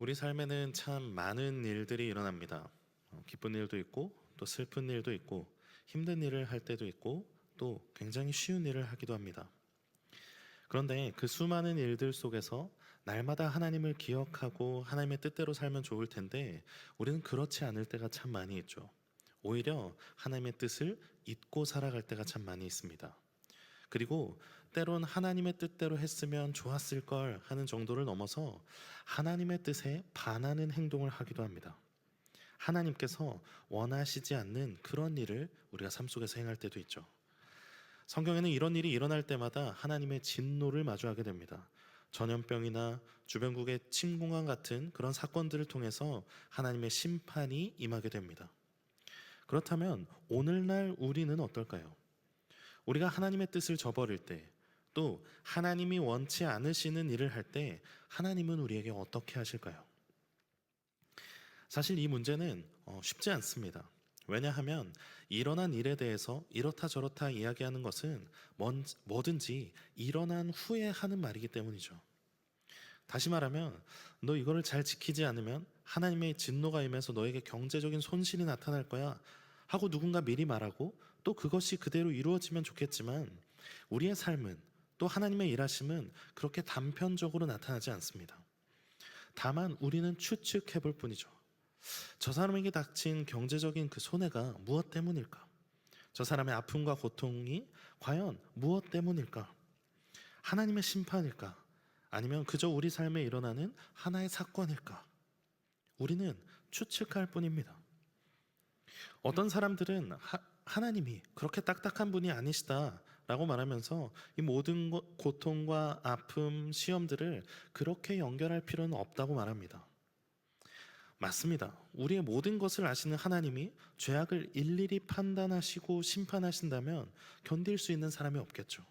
우리 삶에는 참 많은 일들이 일어납니다. 기쁜 일도 있고 또 슬픈 일도 있고 힘든 일을 할 때도 있고 또 굉장히 쉬운 일을 하기도 합니다. 그런데 그 수많은 일들 속에서 날마다 하나님을 기억하고 하나님의 뜻대로 살면 좋을 텐데 우리는 그렇지 않을 때가 참 많이 있죠. 오히려 하나님의 뜻을 잊고 살아갈 때가 참 많이 있습니다. 그리고 때론 하나님의 뜻대로 했으면 좋았을 걸 하는 정도를 넘어서 하나님의 뜻에 반하는 행동을 하기도 합니다. 하나님께서 원하시지 않는 그런 일을 우리가 삶 속에서 행할 때도 있죠. 성경에는 이런 일이 일어날 때마다 하나님의 진노를 마주하게 됩니다. 전염병이나 주변국의 침공과 같은 그런 사건들을 통해서 하나님의 심판이 임하게 됩니다. 그렇다면 오늘날 우리는 어떨까요? 우리가 하나님의 뜻을 저버릴 때, 또 하나님이 원치 않으시는 일을 할 때 하나님은 우리에게 어떻게 하실까요? 사실 이 문제는 쉽지 않습니다. 왜냐하면 일어난 일에 대해서 이렇다 저렇다 이야기하는 것은 뭐든지 일어난 후에 하는 말이기 때문이죠. 다시 말하면 너 이거를 잘 지키지 않으면 하나님의 진노가 임해서 너에게 경제적인 손실이 나타날 거야 하고 누군가 미리 말하고 또 그것이 그대로 이루어지면 좋겠지만 우리의 삶은 또 하나님의 일하심은 그렇게 단편적으로 나타나지 않습니다. 다만 우리는 추측해 볼 뿐이죠. 저 사람에게 닥친 경제적인 그 손해가 무엇 때문일까? 저 사람의 아픔과 고통이 과연 무엇 때문일까? 하나님의 심판일까? 아니면 그저 우리 삶에 일어나는 하나의 사건일까? 우리는 추측할 뿐입니다. 어떤 사람들은 하나님이 그렇게 딱딱한 분이 아니시다라고 말하면서 이 모든 고통과 아픔, 시험들을 그렇게 연결할 필요는 없다고 말합니다. 맞습니다. 우리의 모든 것을 아시는 하나님이 죄악을 일일이 판단하시고 심판하신다면 견딜 수 있는 사람이 없겠죠.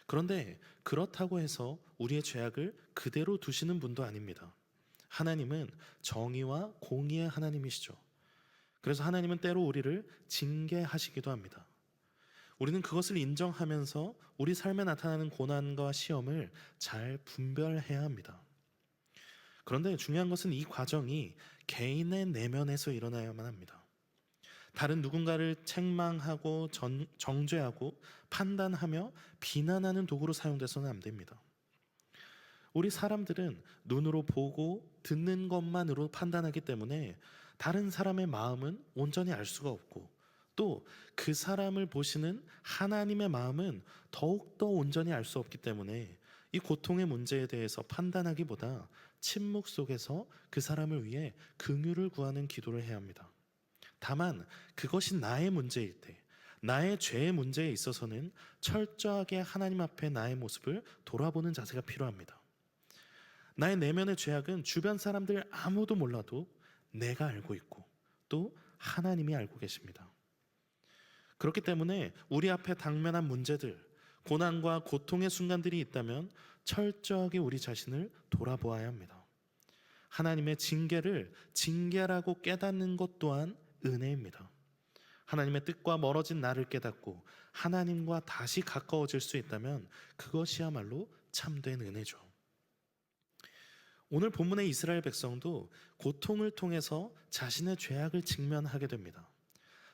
그런데 그렇다고 해서 우리의 죄악을 그대로 두시는 분도 아닙니다. 하나님은 정의와 공의의 하나님이시죠. 그래서 하나님은 때로 우리를 징계하시기도 합니다. 우리는 그것을 인정하면서 우리 삶에 나타나는 고난과 시험을 잘 분별해야 합니다. 그런데 중요한 것은 이 과정이 개인의 내면에서 일어나야만 합니다. 다른 누군가를 책망하고 정죄하고 판단하며 비난하는 도구로 사용돼서는 안 됩니다. 우리 사람들은 눈으로 보고 듣는 것만으로 판단하기 때문에 다른 사람의 마음은 온전히 알 수가 없고 또 그 사람을 보시는 하나님의 마음은 더욱더 온전히 알 수 없기 때문에 이 고통의 문제에 대해서 판단하기보다 침묵 속에서 그 사람을 위해 긍휼을 구하는 기도를 해야 합니다. 다만 그것이 나의 문제일 때, 나의 죄의 문제에 있어서는 철저하게 하나님 앞에 나의 모습을 돌아보는 자세가 필요합니다. 나의 내면의 죄악은 주변 사람들 아무도 몰라도 내가 알고 있고 또 하나님이 알고 계십니다. 그렇기 때문에 우리 앞에 당면한 문제들, 고난과 고통의 순간들이 있다면 철저하게 우리 자신을 돌아보아야 합니다. 하나님의 징계를 징계라고 깨닫는 것 또한 은혜입니다. 하나님의 뜻과 멀어진 나를 깨닫고 하나님과 다시 가까워질 수 있다면 그것이야말로 참된 은혜죠. 오늘 본문의 이스라엘 백성도 고통을 통해서 자신의 죄악을 직면하게 됩니다.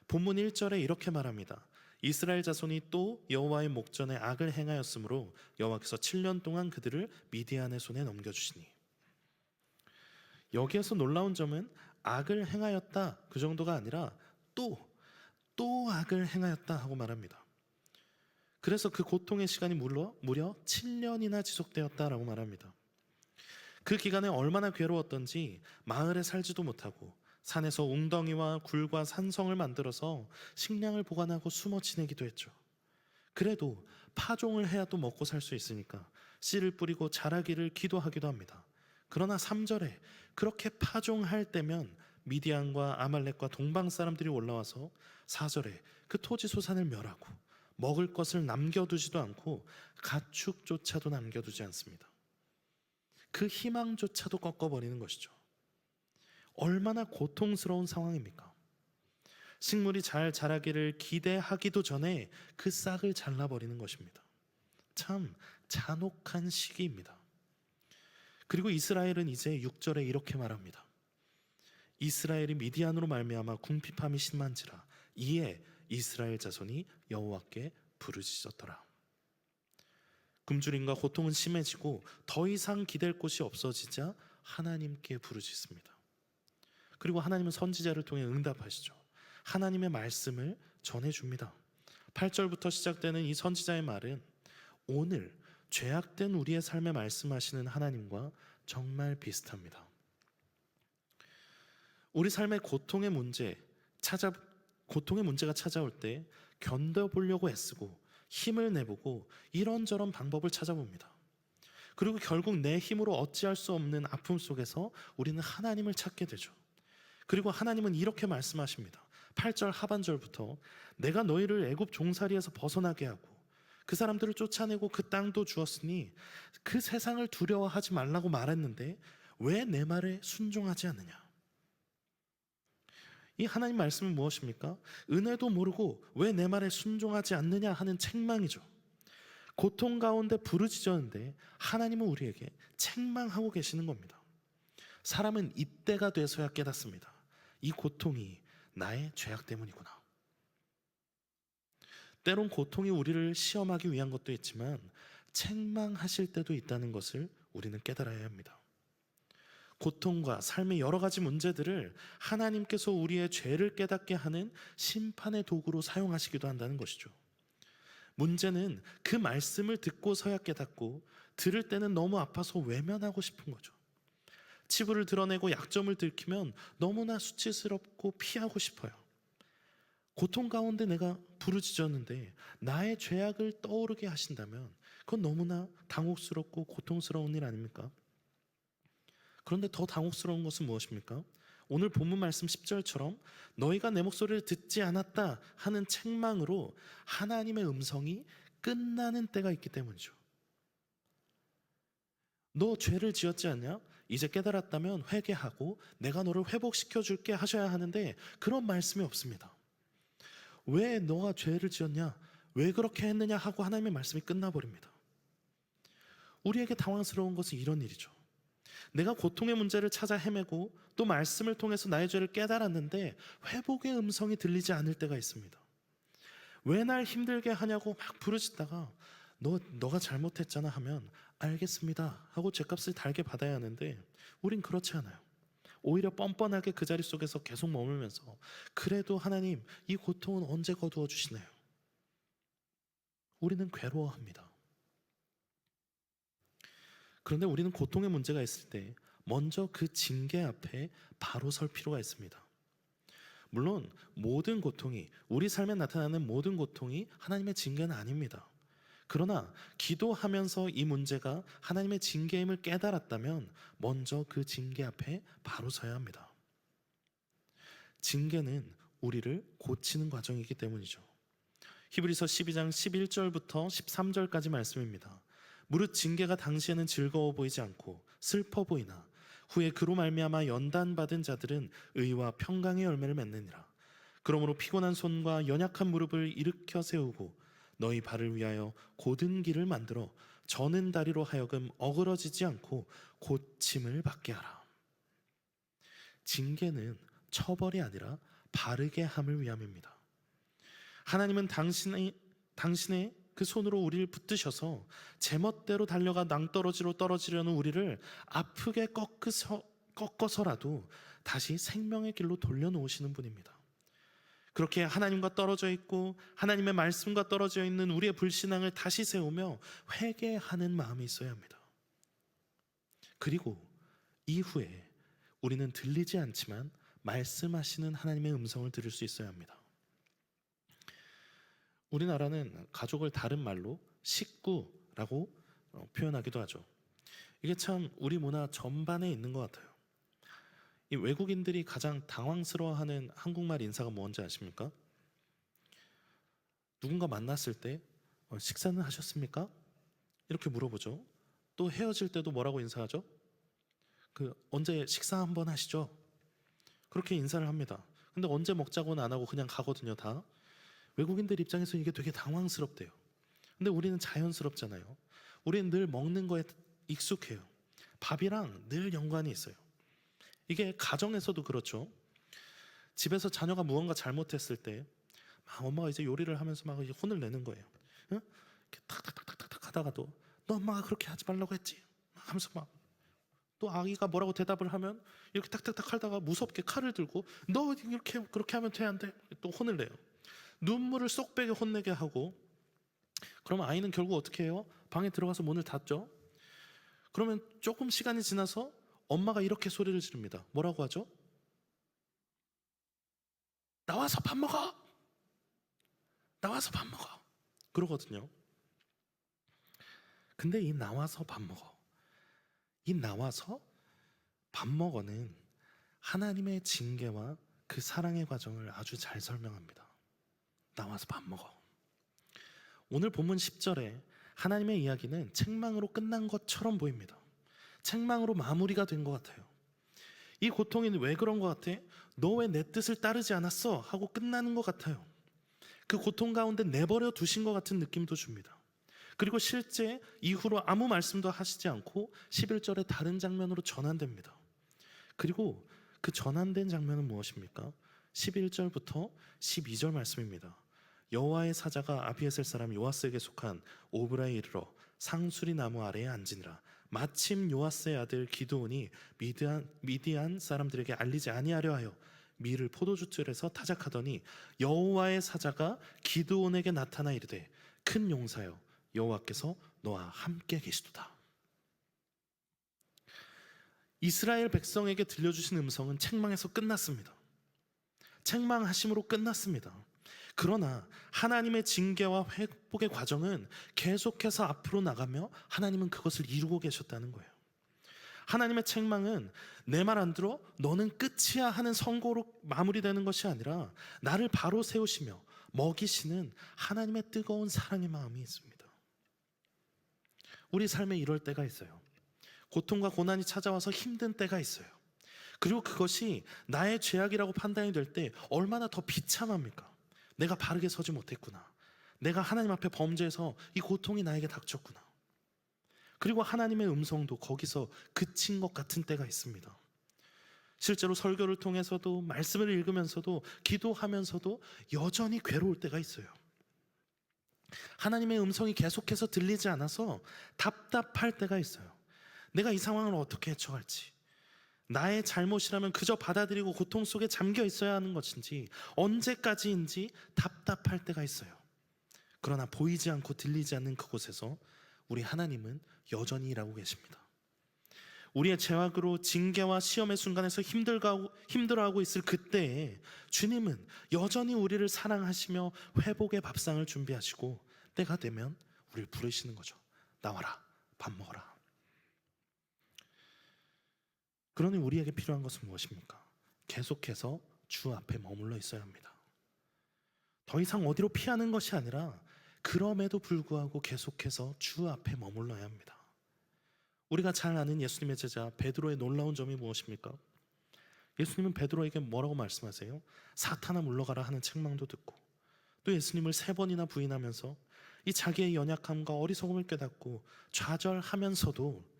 본문 1절에 이렇게 말합니다. 이스라엘 자손이 또 여호와의 목전에 악을 행하였으므로 여호와께서 7년 동안 그들을 미디안의 손에 넘겨주시니. 여기에서 놀라운 점은 악을 행하였다 그 정도가 아니라 또 악을 행하였다 하고 말합니다. 그래서 그 고통의 시간이 무려 7년이나 지속되었다라고 말합니다. 그 기간에 얼마나 괴로웠던지 마을에 살지도 못하고 산에서 웅덩이와 굴과 산성을 만들어서 식량을 보관하고 숨어 지내기도 했죠. 그래도 파종을 해야 또 먹고 살 수 있으니까 씨를 뿌리고 자라기를 기도하기도 합니다. 그러나 3절에 그렇게 파종할 때면 미디안과 아말렉과 동방 사람들이 올라와서 4절에 그 토지 소산을 멸하고 먹을 것을 남겨두지도 않고 가축조차도 남겨두지 않습니다. 그 희망조차도 꺾어버리는 것이죠. 얼마나 고통스러운 상황입니까? 식물이 잘 자라기를 기대하기도 전에 그 싹을 잘라버리는 것입니다. 참 잔혹한 시기입니다. 그리고 이스라엘은 이제 6절에 이렇게 말합니다. 이스라엘이 미디안으로 말미암아 궁핍함이 심한지라 이에 이스라엘 자손이 여호와께 부르짖었더라. 굶주림과 고통은 심해지고 더 이상 기댈 곳이 없어지자 하나님께 부르짖습니다. 그리고 하나님은 선지자를 통해 응답하시죠. 하나님의 말씀을 전해줍니다. 8절부터 시작되는 이 선지자의 말은 오늘 죄악된 우리의 삶에 말씀하시는 하나님과 정말 비슷합니다. 우리 삶의 고통의 문제가 찾아올 때 견뎌보려고 애쓰고 힘을 내보고 이런저런 방법을 찾아봅니다. 그리고 결국 내 힘으로 어찌할 수 없는 아픔 속에서 우리는 하나님을 찾게 되죠. 그리고 하나님은 이렇게 말씀하십니다. 8절 하반절부터 내가 너희를 애굽 종살이에서 벗어나게 하고 그 사람들을 쫓아내고 그 땅도 주었으니 그 세상을 두려워하지 말라고 말했는데 왜 내 말에 순종하지 않느냐. 이 하나님 말씀은 무엇입니까? 은혜도 모르고 왜 내 말에 순종하지 않느냐 하는 책망이죠. 고통 가운데 부르짖었는데 하나님은 우리에게 책망하고 계시는 겁니다. 사람은 이때가 돼서야 깨닫습니다. 이 고통이 나의 죄악 때문이구나. 때론 고통이 우리를 시험하기 위한 것도 있지만 책망하실 때도 있다는 것을 우리는 깨달아야 합니다. 고통과 삶의 여러 가지 문제들을 하나님께서 우리의 죄를 깨닫게 하는 심판의 도구로 사용하시기도 한다는 것이죠. 문제는 그 말씀을 듣고서야 깨닫고 들을 때는 너무 아파서 외면하고 싶은 거죠. 치부를 드러내고 약점을 들키면 너무나 수치스럽고 피하고 싶어요. 고통 가운데 내가 부르짖었는데 나의 죄악을 떠오르게 하신다면 그건 너무나 당혹스럽고 고통스러운 일 아닙니까? 그런데 더 당혹스러운 것은 무엇입니까? 오늘 본문 말씀 10절처럼 너희가 내 목소리를 듣지 않았다 하는 책망으로 하나님의 음성이 끝나는 때가 있기 때문이죠. 너 죄를 지었지 않냐? 이제 깨달았다면 회개하고 내가 너를 회복시켜 줄게 하셔야 하는데 그런 말씀이 없습니다. 왜 너가 죄를 지었냐? 왜 그렇게 했느냐 하고 하나님의 말씀이 끝나버립니다. 우리에게 당황스러운 것은 이런 일이죠. 내가 고통의 문제를 찾아 헤매고 또 말씀을 통해서 나의 죄를 깨달았는데 회복의 음성이 들리지 않을 때가 있습니다. 왜 날 힘들게 하냐고 막 부르짖다가 너가 잘못했잖아 하면 알겠습니다 하고 죄값을 달게 받아야 하는데 우린 그렇지 않아요. 오히려 뻔뻔하게 그 자리 속에서 계속 머물면서 그래도 하나님 이 고통은 언제 거두어 주시나요? 우리는 괴로워합니다. 그런데 우리는 고통의 문제가 있을 때 먼저 그 징계 앞에 바로 설 필요가 있습니다. 물론 모든 고통이, 우리 삶에 나타나는 모든 고통이 하나님의 징계는 아닙니다. 그러나 기도하면서 이 문제가 하나님의 징계임을 깨달았다면 먼저 그 징계 앞에 바로 서야 합니다. 징계는 우리를 고치는 과정이기 때문이죠. 히브리서 12장 11절부터 13절까지 말씀입니다. 무릇 징계가 당시에는 즐거워 보이지 않고 슬퍼 보이나 후에 그로 말미암아 연단받은 자들은 의와 평강의 열매를 맺느니라. 그러므로 피곤한 손과 연약한 무릎을 일으켜 세우고 너희 발을 위하여 곧은 길을 만들어 저는 다리로 하여금 어그러지지 않고 고침을 받게 하라. 징계는 처벌이 아니라 바르게 함을 위함입니다. 하나님은 당신의 그 손으로 우리를 붙드셔서 제멋대로 달려가 낭떠러지로 떨어지려는 우리를 아프게 꺾어서라도 다시 생명의 길로 돌려놓으시는 분입니다. 그렇게 하나님과 떨어져 있고 하나님의 말씀과 떨어져 있는 우리의 불신앙을 다시 세우며 회개하는 마음이 있어야 합니다. 그리고 이후에 우리는 들리지 않지만 말씀하시는 하나님의 음성을 들을 수 있어야 합니다. 우리나라는 가족을 다른 말로 식구라고 표현하기도 하죠. 이게 참 우리 문화 전반에 있는 것 같아요. 이 외국인들이 가장 당황스러워하는 한국말 인사가 뭔지 아십니까? 누군가 만났을 때 식사는 하셨습니까? 이렇게 물어보죠. 또 헤어질 때도 뭐라고 인사하죠? 언제 식사 한번 하시죠? 그렇게 인사를 합니다. 근데 언제 먹자고는 안 하고 그냥 가거든요, 다. 외국인들 입장에서 이게 되게 당황스럽대요. 근데 우리는 자연스럽잖아요. 우리는 늘 먹는 거에 익숙해요. 밥이랑 늘 연관이 있어요. 이게 가정에서도 그렇죠. 집에서 자녀가 무언가 잘못했을 때 막 엄마가 이제 요리를 하면서 막 이제 혼을 내는 거예요. 응? 이렇게 탁탁탁탁탁 하다가도 너 엄마가 그렇게 하지 말라고 했지 막 하면서 막 또 아기가 뭐라고 대답을 하면 이렇게 탁탁탁 하다가 무섭게 칼을 들고 너 이렇게 그렇게 하면 돼 안 돼? 또 혼을 내요. 눈물을 쏙 빼게 혼내게 하고 그러면 아이는 결국 어떻게 해요? 방에 들어가서 문을 닫죠. 그러면 조금 시간이 지나서 엄마가 이렇게 소리를 지릅니다. 뭐라고 하죠? 나와서 밥 먹어! 나와서 밥 먹어! 그러거든요. 근데 이 나와서 밥 먹어, 이 나와서 밥 먹어는 하나님의 징계와 그 사랑의 과정을 아주 잘 설명합니다. 나와서 밥 먹어. 오늘 본문 10절에 하나님의 이야기는 책망으로 끝난 것처럼 보입니다. 책망으로 마무리가 된 것 같아요. 이 고통이 왜 그런 것 같아? 너 왜 내 뜻을 따르지 않았어? 하고 끝나는 것 같아요. 그 고통 가운데 내버려 두신 것 같은 느낌도 줍니다. 그리고 실제 이후로 아무 말씀도 하시지 않고 11절에 다른 장면으로 전환됩니다. 그리고 그 전환된 장면은 무엇입니까? 11절부터 12절 말씀입니다. 여호와의 사자가 아비에셀 사람 요아스에게 속한 오브라에 이르러 상수리 나무 아래에 앉으니라. 마침 요아스의 아들 기드온이 미디안 사람들에게 알리지 아니하려 하여 밀을 포도주틀에서 타작하더니 여호와의 사자가 기드온에게 나타나 이르되 큰 용사여 여호와께서 너와 함께 계시도다. 이스라엘 백성에게 들려주신 음성은 책망에서 끝났습니다. 책망하심으로 끝났습니다. 그러나 하나님의 징계와 회복의 과정은 계속해서 앞으로 나가며 하나님은 그것을 이루고 계셨다는 거예요. 하나님의 책망은 내 말 안 들어? 너는 끝이야 하는 선고로 마무리되는 것이 아니라 나를 바로 세우시며 먹이시는 하나님의 뜨거운 사랑의 마음이 있습니다. 우리 삶에 이럴 때가 있어요. 고통과 고난이 찾아와서 힘든 때가 있어요. 그리고 그것이 나의 죄악이라고 판단이 될 때 얼마나 더 비참합니까? 내가 바르게 서지 못했구나. 내가 하나님 앞에 범죄해서 이 고통이 나에게 닥쳤구나. 그리고 하나님의 음성도 거기서 그친 것 같은 때가 있습니다. 실제로 설교를 통해서도 말씀을 읽으면서도 기도하면서도 여전히 괴로울 때가 있어요. 하나님의 음성이 계속해서 들리지 않아서 답답할 때가 있어요. 내가 이 상황을 어떻게 헤쳐갈지, 나의 잘못이라면 그저 받아들이고 고통 속에 잠겨 있어야 하는 것인지 언제까지인지 답답할 때가 있어요. 그러나 보이지 않고 들리지 않는 그곳에서 우리 하나님은 여전히 일하고 계십니다. 우리의 죄악으로 징계와 시험의 순간에서 힘들어하고 있을 그때에 주님은 여전히 우리를 사랑하시며 회복의 밥상을 준비하시고 때가 되면 우리를 부르시는 거죠. 나와라, 밥 먹어라. 그러니 우리에게 필요한 것은 무엇입니까? 계속해서 주 앞에 머물러 있어야 합니다. 더 이상 어디로 피하는 것이 아니라 그럼에도 불구하고 계속해서 주 앞에 머물러야 합니다. 우리가 잘 아는 예수님의 제자 베드로의 놀라운 점이 무엇입니까? 예수님은 베드로에게 뭐라고 말씀하세요? 사탄아 물러가라 하는 책망도 듣고 또 예수님을 3번이나 부인하면서 이 자기의 연약함과 어리석음을 깨닫고 좌절하면서도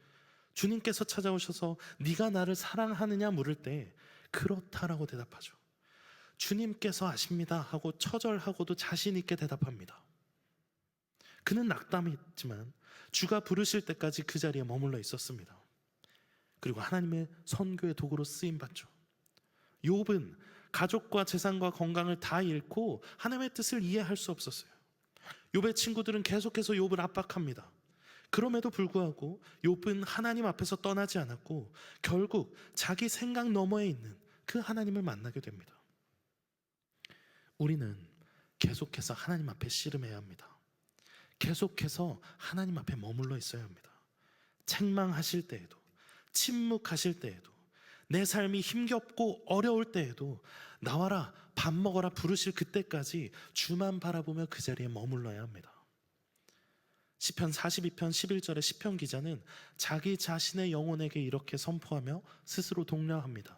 주님께서 찾아오셔서 네가 나를 사랑하느냐 물을 때 그렇다라고 대답하죠. 주님께서 아십니다 하고 처절하고도 자신 있게 대답합니다. 그는 낙담했지만 주가 부르실 때까지 그 자리에 머물러 있었습니다. 그리고 하나님의 선교의 도구로 쓰임받죠. 욥은 가족과 재산과 건강을 다 잃고 하나님의 뜻을 이해할 수 없었어요. 욥의 친구들은 계속해서 욥을 압박합니다. 그럼에도 불구하고 욥은 하나님 앞에서 떠나지 않았고 결국 자기 생각 너머에 있는 그 하나님을 만나게 됩니다. 우리는 계속해서 하나님 앞에 씨름해야 합니다. 계속해서 하나님 앞에 머물러 있어야 합니다. 책망하실 때에도, 침묵하실 때에도, 내 삶이 힘겹고 어려울 때에도 나와라 밥 먹어라 부르실 그때까지 주만 바라보며 그 자리에 머물러야 합니다. 시편 42편 11절의 시편 기자는 자기 자신의 영혼에게 이렇게 선포하며 스스로 독려합니다.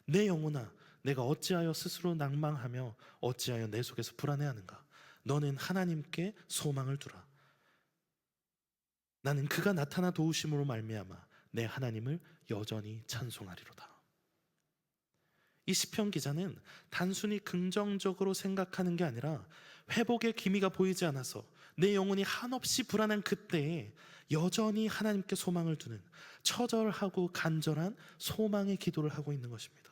내 영혼아 내가 어찌하여 스스로 낭망하며 어찌하여 내 속에서 불안해하는가. 너는 하나님께 소망을 두라. 나는 그가 나타나 도우심으로 말미암아 내 하나님을 여전히 찬송하리로다. 이 시편 기자는 단순히 긍정적으로 생각하는 게 아니라 회복의 기미가 보이지 않아서 내 영혼이 한없이 불안한 그때에 여전히 하나님께 소망을 두는 처절하고 간절한 소망의 기도를 하고 있는 것입니다.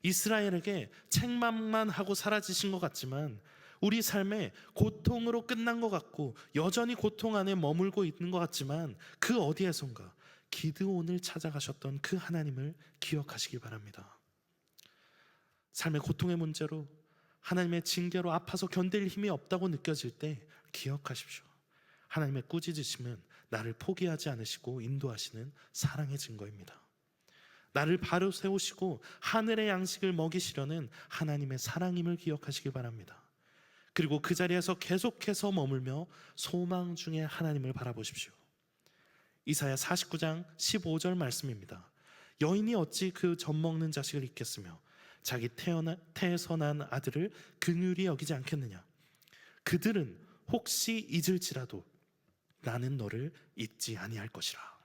이스라엘에게 책망만 하고 사라지신 것 같지만 우리 삶에 고통으로 끝난 것 같고 여전히 고통 안에 머물고 있는 것 같지만 그 어디에선가 기드온을 찾아가셨던 그 하나님을 기억하시기 바랍니다. 삶의 고통의 문제로 하나님의 징계로 아파서 견딜 힘이 없다고 느껴질 때 기억하십시오. 하나님의 꾸짖으심은 나를 포기하지 않으시고 인도하시는 사랑의 증거입니다. 나를 바로 세우시고 하늘의 양식을 먹이시려는 하나님의 사랑임을 기억하시기 바랍니다. 그리고 그 자리에서 계속해서 머물며 소망 중에 하나님을 바라보십시오. 이사야 49장 15절 말씀입니다. 여인이 어찌 그 젖먹는 자식을 잊겠으며 자기 태에서 난 아들을 긍휼히 여기지 않겠느냐. 그들은 혹시 잊을지라도 나는 너를 잊지 아니할 것이라.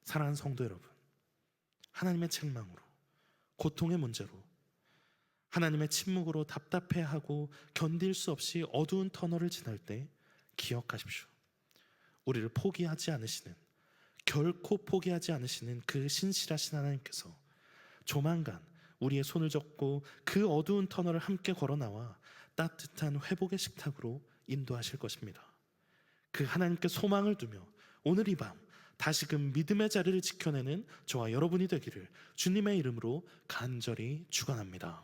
사랑하는 성도 여러분, 하나님의 책망으로, 고통의 문제로, 하나님의 침묵으로 답답해하고 견딜 수 없이 어두운 터널을 지날 때 기억하십시오. 우리를 포기하지 않으시는, 결코 포기하지 않으시는 그 신실하신 하나님께서 조만간 우리의 손을 잡고 그 어두운 터널을 함께 걸어 나와 따뜻한 회복의 식탁으로 인도하실 것입니다. 그 하나님께 소망을 두며 오늘 이 밤 다시금 믿음의 자리를 지켜내는 저와 여러분이 되기를 주님의 이름으로 간절히 축원합니다.